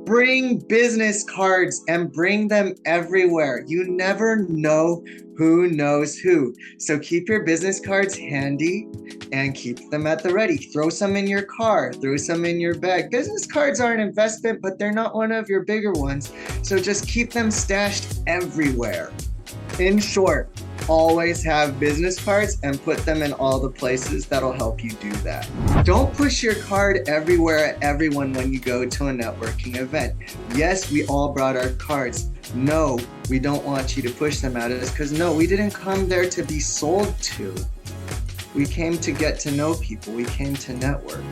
Bring business cards and bring them everywhere. You never know who knows who. So keep your business cards handy and keep them at the ready. Throw some in your car, throw some in your bag. Business cards are an investment, but they're not one of your bigger ones. So just keep them stashed everywhere. In short, always have business cards and put them in all the places that'll help you do that. Don't push your card everywhere at everyone when you go to a networking event. Yes, we all brought our cards. No, we don't want you to push them at us because no, we didn't come there to be sold to. We came to get to know people. We came to network.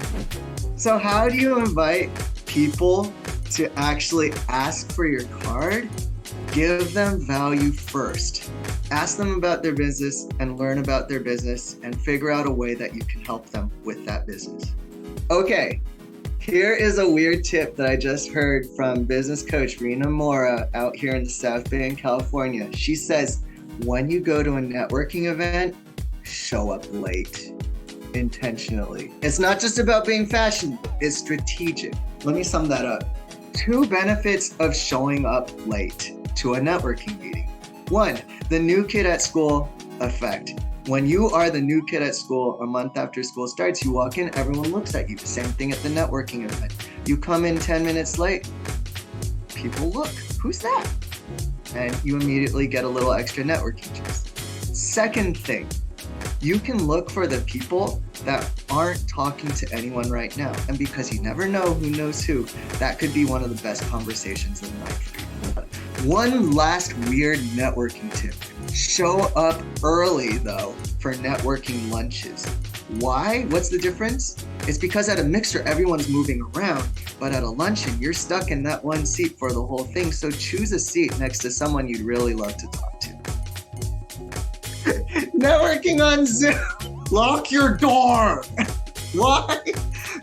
So how do you invite people to actually ask for your card? Give them value first. Ask them about their business and learn about their business and figure out a way that you can help them with that business. Okay, here is a weird tip that I just heard from business coach Rena Mora out here in the South Bay in California. She says, when you go to a networking event, show up late intentionally. It's not just about being fashionable, it's strategic. Let me sum that up. 2 benefits of showing up late to a networking meeting. 1, the new kid at school effect. When you are the new kid at school, a month after school starts, you walk in, everyone looks at you. Same thing at the networking event. You come in 10 minutes late, people look, who's that? And you immediately get a little extra networking juice. Second thing, you can look for the people that aren't talking to anyone right now. And because you never know who knows who, that could be one of the best conversations of the night for you. One last weird networking tip. Show up early though for networking lunches. Why? What's the difference? It's because at a mixer, everyone's moving around, but at a luncheon, you're stuck in that one seat for the whole thing. So choose a seat next to someone you'd really love to talk to. Networking on Zoom. Lock your door. Why?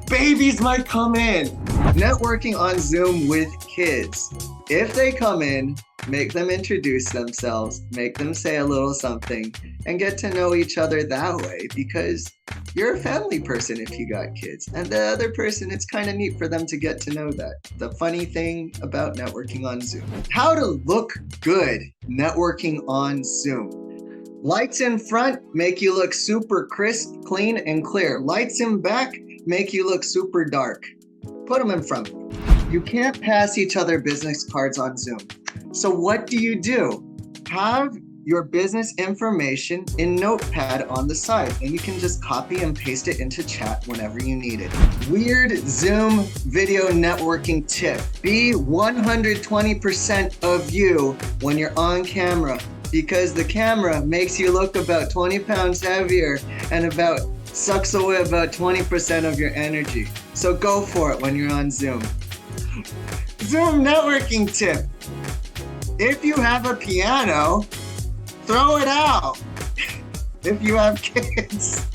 Babies might come in. Networking on Zoom with kids. If they come in, make them introduce themselves, make them say a little something, and get to know each other that way because you're a family person if you got kids. And the other person, it's kind of neat for them to get to know that. The funny thing about networking on Zoom. How to look good networking on Zoom. Lights in front make you look super crisp, clean, and clear. Lights in back make you look super dark. Put them in front. You can't pass each other business cards on Zoom. So what do? Have your business information in Notepad on the side, and you can just copy and paste it into chat whenever you need it. Weird Zoom video networking tip. Be 120% of you when you're on camera, because the camera makes you look about 20 pounds heavier and sucks away about 20% of your energy. So go for it when you're on Zoom. Zoom networking tip. If you have a piano, throw it out. If you have kids.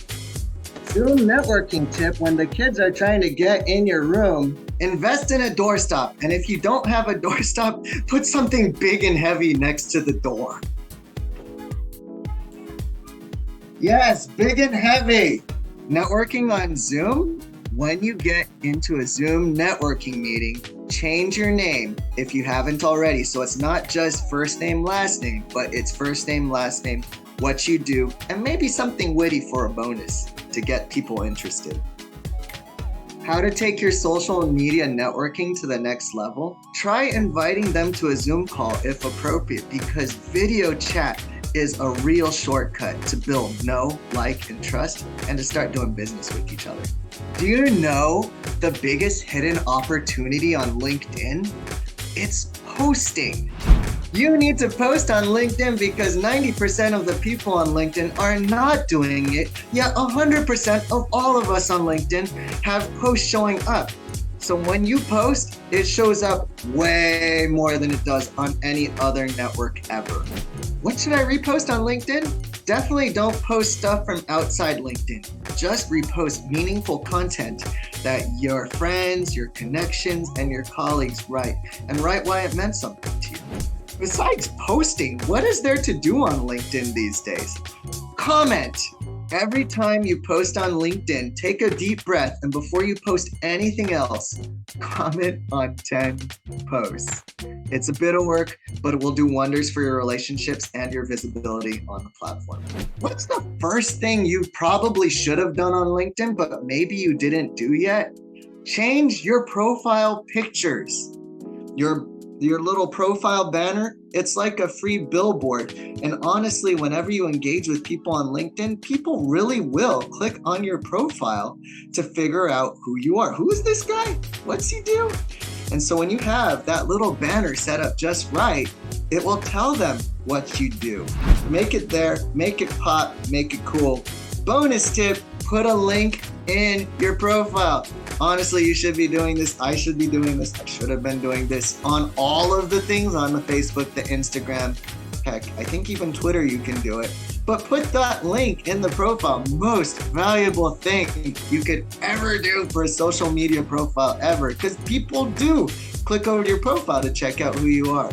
Zoom networking tip, when the kids are trying to get in your room, invest in a doorstop. And if you don't have a doorstop, put something big and heavy next to the door. Yes, big and heavy. Networking on Zoom? When you get into a Zoom networking meeting, change your name if you haven't already. So it's not just first name, last name, but it's first name, last name, what you do, and maybe something witty for a bonus to get people interested. How to take your social media networking to the next level? Try inviting them to a Zoom call if appropriate, because video chat is a real shortcut to build know, like, and trust, and to start doing business with each other. Do you know the biggest hidden opportunity on LinkedIn? It's posting. You need to post on LinkedIn because 90% of the people on LinkedIn are not doing it, yet 100% of all of us on LinkedIn have posts showing up. So when you post, it shows up way more than it does on any other network ever. What should I repost on LinkedIn? Definitely don't post stuff from outside LinkedIn. Just repost meaningful content that your friends, your connections, and your colleagues write, and write why it meant something to you. Besides posting, what is there to do on LinkedIn these days? Comment. Every time you post on LinkedIn, take a deep breath, and before you post anything else, comment on 10 posts. It's a bit of work, but it will do wonders for your relationships and your visibility on the platform. What's the first thing you probably should have done on LinkedIn, but maybe you didn't do yet? Change your profile pictures. Your little profile banner, it's like a free billboard. And honestly, whenever you engage with people on LinkedIn, people really will click on your profile to figure out who you are. Who is this guy? What's he do? And so when you have that little banner set up just right, it will tell them what you do. Make it there, make it pop, make it cool. Bonus tip, put a link in your profile. Honestly, you should be doing this. I should be doing this. I should have been doing this on all of the things on the Facebook, the Instagram. Heck, I think even Twitter you can do it. But put that link in the profile. Most valuable thing you could ever do for a social media profile ever. Because people do click over to your profile to check out who you are.